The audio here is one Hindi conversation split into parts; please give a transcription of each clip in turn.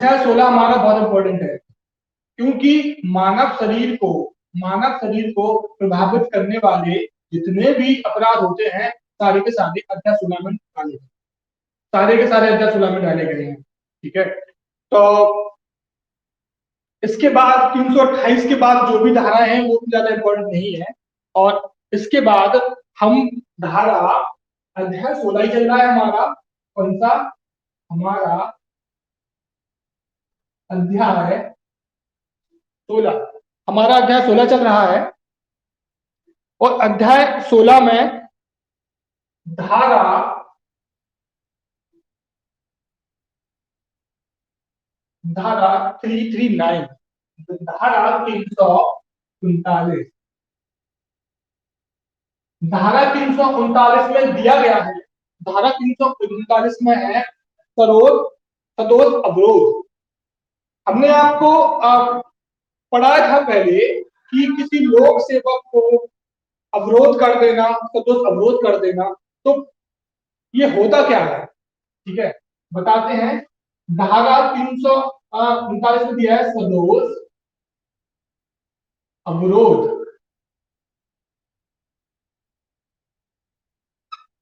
16 हमारा बहुत इंपॉर्टेंट है, क्योंकि मानव शरीर को प्रभावित करने वाले जितने भी अपराध होते हैं सारे के सारे अध्याय 16 में डाले गए, सारे के सारे अध्याय 16 में डाले गए हैं। ठीक है, तो इसके बाद 328 के बाद जो भी धाराएं हैं वो भी ज्यादा इंपॉर्टेंट नहीं है। और इसके बाद हम धारा अध्याय 16 ही चल रहा है हमारा, कौन सा हमारा अध्याय 16, हमारा अध्याय 16 चल रहा है। और अध्याय 16 में धारा धारा 339, धारा 339, धारा 339 में दिया गया है, धारा 339 में है सरोज सदोष अवरोध। हमने आपको पढ़ाया था पहले कि किसी लोक सेवक को अवरोध कर देना, सदोष अवरोध कर देना, तो ये होता क्या है। ठीक है, बताते हैं। धारा 339 में दिया है सदोष अवरोध।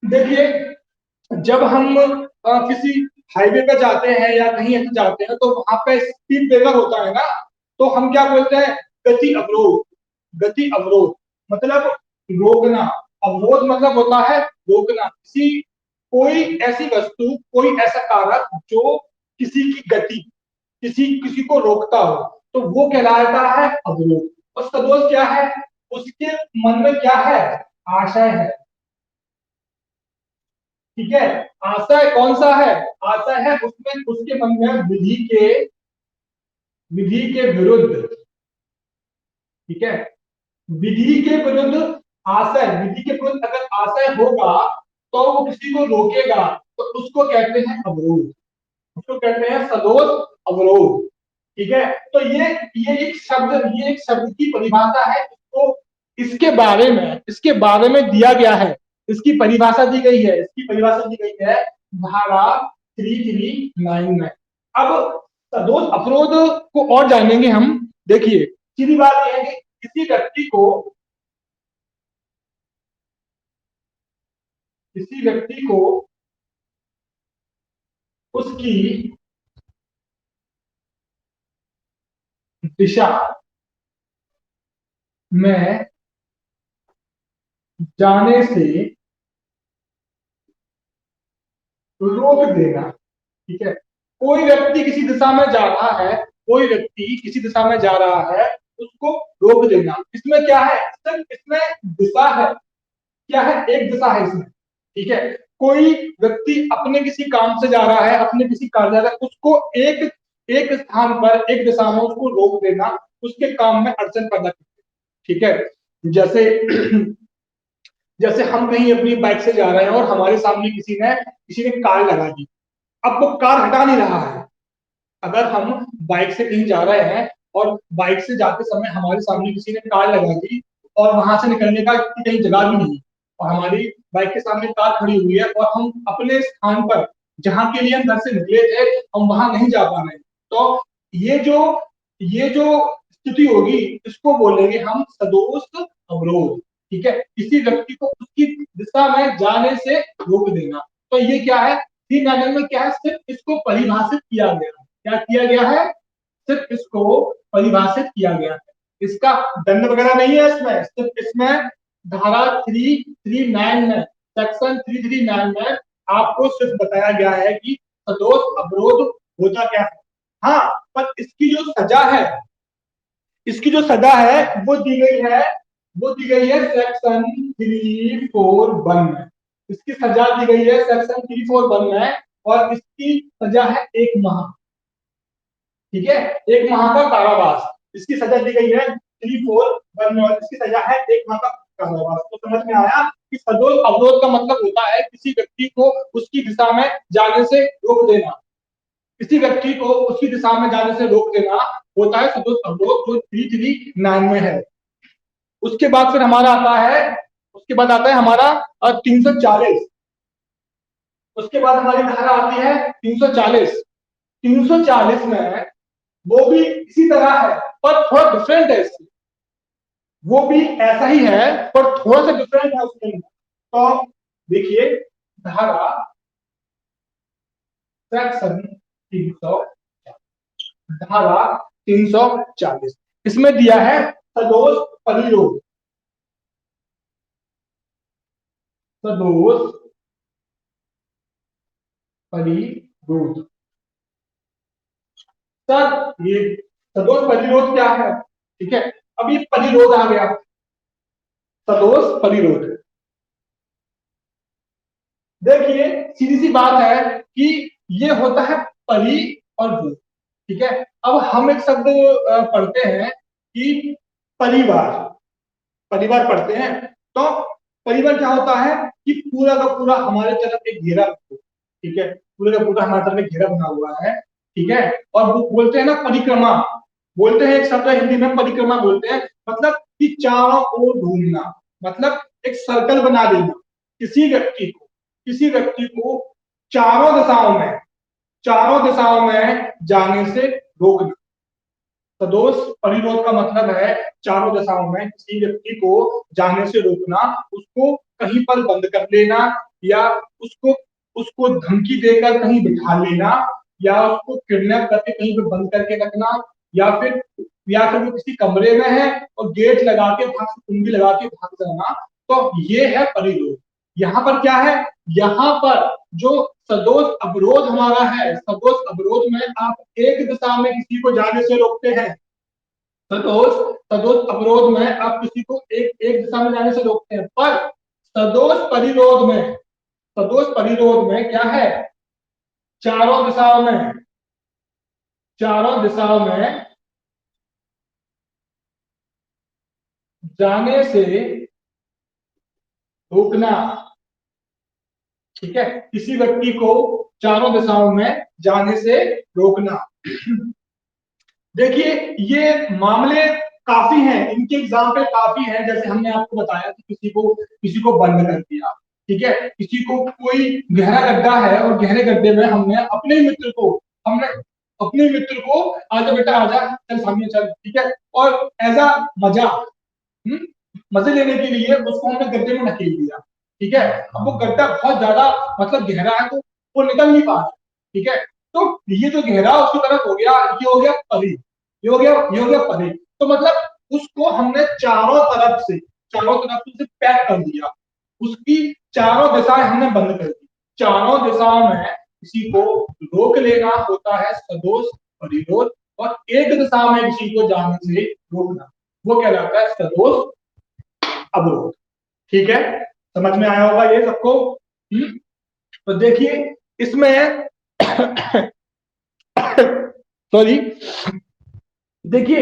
देखिए, जब हम किसी हाईवे पे जाते हैं या कहीं ऐसे जाते हैं तो वहां पे स्पीड ब्रेकर होता है ना, तो हम क्या बोलते हैं, गति अवरोध। गति अवरोध मतलब रोकना, अवरोध मतलब होता है रोकना, किसी कोई ऐसी वस्तु, कोई ऐसा कारक जो किसी की गति, किसी किसी को रोकता हो, तो वो कहलाता है अवरोध। और सदोष क्या है, उसके मन में क्या है, आशय है। ठीक है, आशय कौन सा है, आशय है उसमें, उसके मन में विधि के विरुद्ध। ठीक है, विधि के विरुद्ध आशय, विधि के विरुद्ध अगर आशय होगा तो वो किसी को रोकेगा, तो उसको कहते हैं अवरोध, उसको कहते हैं सदोष अवरोध। ठीक है, तो ये एक शब्द की परिभाषा है, इसको इसके बारे में दिया गया है, इसकी परिभाषा दी गई है, इसकी परिभाषा दी गई है धारा 339 में। अब सदोष अवरोध को और जानेंगे हम। देखिए, सीधी बात यह है कि किसी व्यक्ति को उसकी दिशा में जाने से रोक देना। ठीक है, कोई व्यक्ति किसी दिशा में जा रहा है, कोई व्यक्ति किसी दिशा में जा रहा है, उसको रोक देना। इसमें क्या है, सिर्फ इसमें दिशा है, क्या है, एक दिशा है इसमें। ठीक है, कोई व्यक्ति अपने किसी काम से जा रहा है, अपने किसी कार्य जा रहा है, उसको एक एक स्थान पर, एक दिशा में उसको रोक देना, उसके काम में अड़चन पैदा करते। ठीक है, जैसे जैसे हम कहीं अपनी बाइक से जा रहे हैं और हमारे सामने किसी ने कार लगा दी, अब वो कार हटा नहीं रहा है। अगर हम बाइक से कहीं जा रहे हैं और बाइक से जाते समय हमारे सामने किसी ने कार लगा दी और वहां से निकलने का कहीं जगह भी नहीं, और हमारी बाइक के सामने कार खड़ी हुई है और हम अपने स्थान पर जहां के लिए हम घर से निकले थे हम वहां नहीं जा पा रहे हैं, तो ये जो स्थिति होगी इसको बोलेंगे हम सदोष अवरोध। ठीक है, किसी व्यक्ति को उसकी दिशा में जाने से रोक देना। तो ये क्या है, 3 में क्या है, सिर्फ इसको परिभाषित किया गया है। क्या किया गया है, सिर्फ इसको परिभाषित किया गया है, इसका दंड वगैरह नहीं है इसमें, सिर्फ इसमें धारा 339 में, सेक्शन 339 में आपको सिर्फ बताया गया है कि सदोष अवरोध होता क्या है। हाँ, पर इसकी जो सजा है वो दी गई है सेक्शन 341 में। इसकी सजा दी गई है सेक्शन 341 में, और इसकी सजा है 1 माह। ठीक है, 1 माह का कारावास इसकी सजा दी गई है 341 में, और इसकी सजा है 1 माह का कारावास। तो समझ में आया कि सदोष अवरोध का मतलब होता है किसी व्यक्ति को उसकी दिशा में जाने से रोक देना, किसी व्यक्ति को उसकी दिशा में जाने से रोक देना होता है सदोष अवरोध, जो 339 में है। उसके बाद फिर हमारा आता है हमारा 340। उसके बाद हमारी धारा आती है 340। 340 में वो भी इसी तरह है पर थोड़ा डिफरेंट है इससे, वो भी ऐसा ही है पर थोड़ा सा डिफरेंट है उसके अंदर। तो देखिए धारा सेक्शन 300, धारा 340 इसमें दिया है सदोष परिरोध, सदोष परिरोध। सर ये सदोष परिरोध क्या है? ठीक है, अब ये परिरोध आ गया, सदोष परिरोध। देखिए सीधी सी बात है कि ये होता है परि और रोध। ठीक है, अब हम एक शब्द पढ़ते हैं कि परिवार, परिवार पढ़ते हैं। तो परिवार क्या होता है कि पूरा का पूरा हमारे तरफ एक घेरा, ठीक है, पूरा का पूरा हमारे तरफ एक घेरा बना हुआ है। ठीक है, और वो बोलते हैं ना परिक्रमा, बोलते हैं एक शब्द हिंदी में परिक्रमा बोलते हैं, मतलब कि चारों ओर घूमना, मतलब एक सर्कल बना देना किसी व्यक्ति को, किसी व्यक्ति को चारों दिशाओं में, चारों दिशाओं में जाने से रोकना। सदोष परिरोध का मतलब है चारों दिशाओं में किसी व्यक्ति को जाने से रोकना, उसको कहीं पर बंद कर लेना, या उसको उसको धमकी देकर कहीं बिठा लेना, या उसको किडनैप करके कहीं पर बंद करके रखना, या फिर वो किसी कमरे में है और गेट लगा के भाग, कुंडी लगा के भाग जाना। तो ये है परिरोध। यहाँ पर क्या है, यहाँ पर जो सदोष अवरोध हमारा है, सदोष अवरोध में आप एक दिशा में किसी को जाने से रोकते हैं। सदोष सदोष अवरोध में आप किसी को एक एक दिशा में जाने से रोकते हैं, पर सदोष परिरोध में, सदोष परिरोध में क्या है, चारों दिशाओं में, चारों दिशाओं में जाने से रोकना। ठीक है, किसी व्यक्ति को चारों दिशाओं में जाने से रोकना। देखिए ये मामले काफी हैं, इनके एग्जाम्पल काफी हैं। जैसे हमने आपको बताया कि किसी को बंद कर दिया, ठीक है, किसी को कोई गहरा गड्ढा है और गहरे गड्ढे में हमने अपने मित्र को आजा बेटा आजा, चल सामने चल, ठीक है, और एज अ मजा, मजे लेने के लिए उसको हमने गड्ढे में ढकेल दिया। ठीक है, अब वो गड्ढा बहुत ज्यादा मतलब गहरा है, तो वो निकल नहीं पा रहा। ठीक है, तो ये जो गहरा उसकी तरफ हो गया, ये हो गया परी, ये हो गया परी। तो मतलब उसको हमने चारों तरफ से पैक कर दिया, उसकी चारों दिशाएं हमने बंद कर दी। चारों दिशाओं में किसी को रोक लेना होता है सदोष परिरोध, और एक दिशा में किसी को जाने से रोकना वो कहलाता है सदोष अवरोध। ठीक है, समझ में आया होगा ये सबको। तो देखिए इसमें सॉरी, देखिए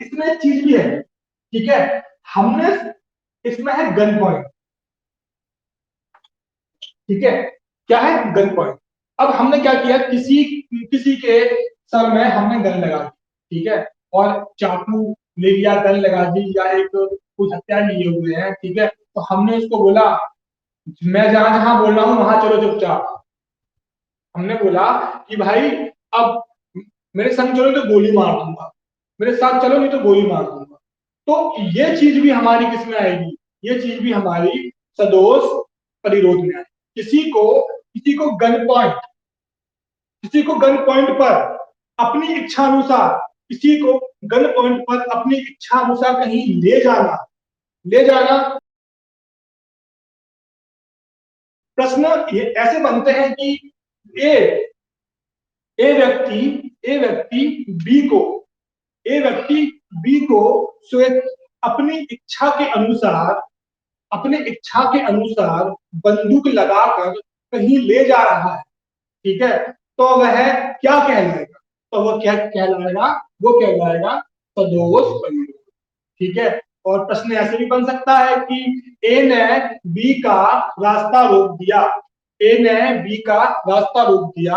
इसमें एक चीज भी है। ठीक है, हमने इसमें है गन पॉइंट। ठीक है, क्या है गन पॉइंट। अब हमने क्या किया, किसी किसी के सर में हमने गन लगा दी, ठीक है, और चाकू ले लिया, गन लगा दी, या एक कुछ हथियार लिए हुए हैं। ठीक है, तो हमने उसको बोला मैं जहां जहां बोल रहा हूं वहां चलो चुपचाप। हमने बोला कि भाई अब मेरे संग चलो तो गोली मार दूंगा, मेरे साथ चलो नहीं तो गोली मार दूंगा। तो ये चीज भी हमारी किस में आएगी, ये चीज भी हमारी सदोष परिरोध में आएगी। किसी को गन पॉइंट, किसी को गन पॉइंट पर अपनी इच्छा अनुसार, किसी को गन पॉइंट पर अपनी इच्छा अनुसार कहीं ले जाना। प्रश्न ये ऐसे बनते हैं कि ए ए व्यक्ति ए व्यक्ति बी को ए व्यक्ति बी को स्वेत अपनी इच्छा के अनुसार, अपने इच्छा के अनुसार बंदूक लगाकर कहीं ले जा रहा है। ठीक है, तो वह क्या कहलाएगा, तो वह क्या कहलाएगा, वो कहलाएगा सदोष परिरोध। ठीक है, और प्रश्न ऐसे भी बन सकता है कि ए ने बी का रास्ता रोक दिया, ए ने बी का रास्ता रोक दिया,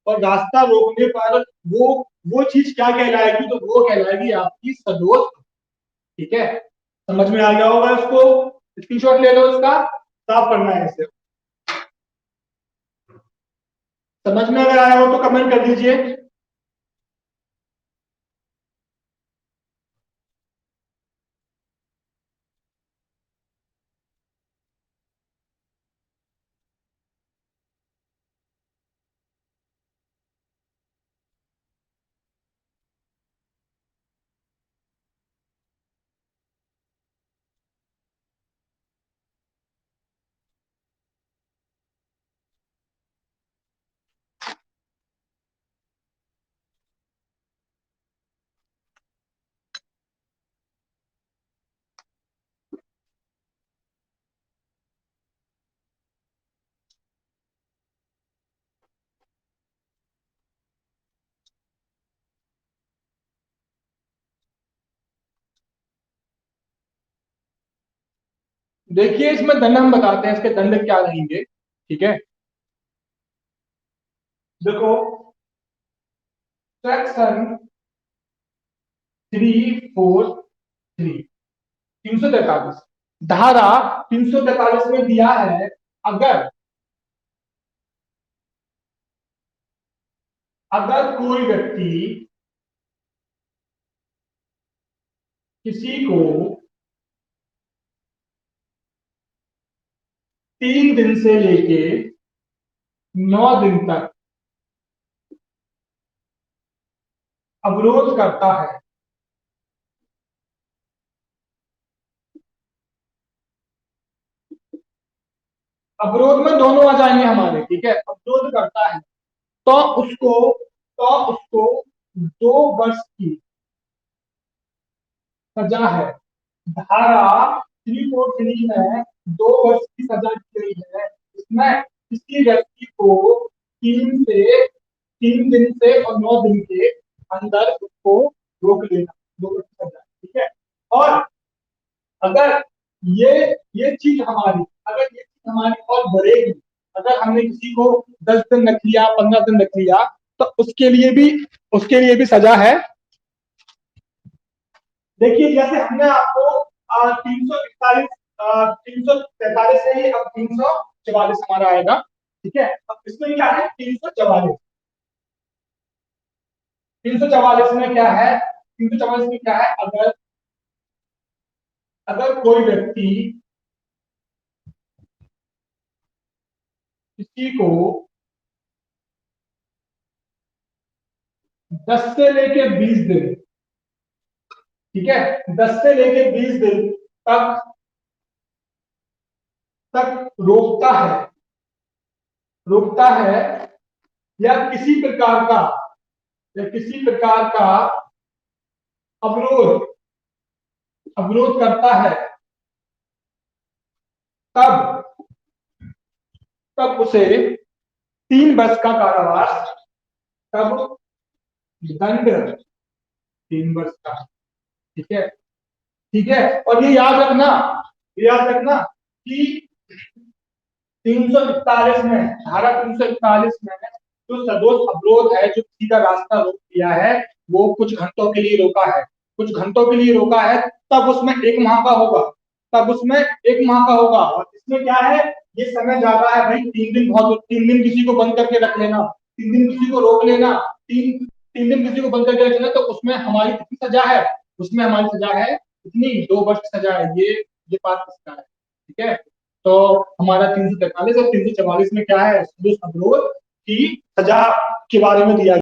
और रास्ता रोकने पर वो चीज क्या कहलाएगी, तो वो कहलाएगी आपकी सदोष। ठीक है, समझ में आ गया होगा इसको, स्क्रीनशॉट ले लो इसका, साफ करना है इसे। समझ में अगर आया हो तो कमेंट कर दीजिए। देखिए इसमें दंड हम बताते हैं, इसके दंड क्या रहेंगे, ठीक है। देखो, सेक्शन 343, 343, धारा 343 में दिया है, अगर अगर कोई व्यक्ति किसी को 3 दिन से लेके 9 दिन तक अवरोध करता है, अवरोध में दोनों आ जाएंगे हमारे, ठीक है, अवरोध करता है, तो उसको 2 वर्ष की सजा है। धारा 343 में 2 वर्ष की सजा की गई है। इसमें किसी व्यक्ति को 3 दिन से और 9 दिन के अंदर उसको रोक लेना, 2 वर्ष की सजा, ठीक है। और अगर ये ये चीज हमारी, अगर ये चीज हमारी और बढ़ेगी, अगर हमने किसी को 10 दिन रख लिया, 15 दिन रख लिया, तो उसके लिए भी सजा है। देखिए जैसे हमने आपको 343 से ही अब 344 हमारा आएगा, ठीक है। अब इसमें क्या है, 344 में क्या है, 344 में क्या है, अगर अगर कोई व्यक्ति किसी को 10 से लेके 20 दिन, ठीक है, 10 से लेके 20 दिन तक तक रोकता है या किसी प्रकार का अवरोध अवरोध करता है, तब तब उसे 3 वर्ष का कारावास, तब दंड 3 वर्ष का, ठीक है, ठीक है। और ये याद रखना कि 341 में, धारा 341 में जो सदोष अवरोध है, जो किसी का रास्ता रोक दिया है, वो कुछ घंटों के लिए रोका है, कुछ घंटों के लिए रोका है, तब उसमें 1 माह का होगा, और इसमें क्या है, ये समय ज्यादा है भाई, 3 दिन बहुत, 3 दिन किसी को बंद करके रख लेना, 3 दिन किसी को रोक लेना, 3 दिन किसी को बंद करके रख लेना, तो उसमें हमारी कितनी सजा है, इतनी 2 वर्ष की सजा है, ये बात इसका है, ठीक है। तो हमारा 343 और 344 में क्या है, अवरोध की सजा के बारे में दिया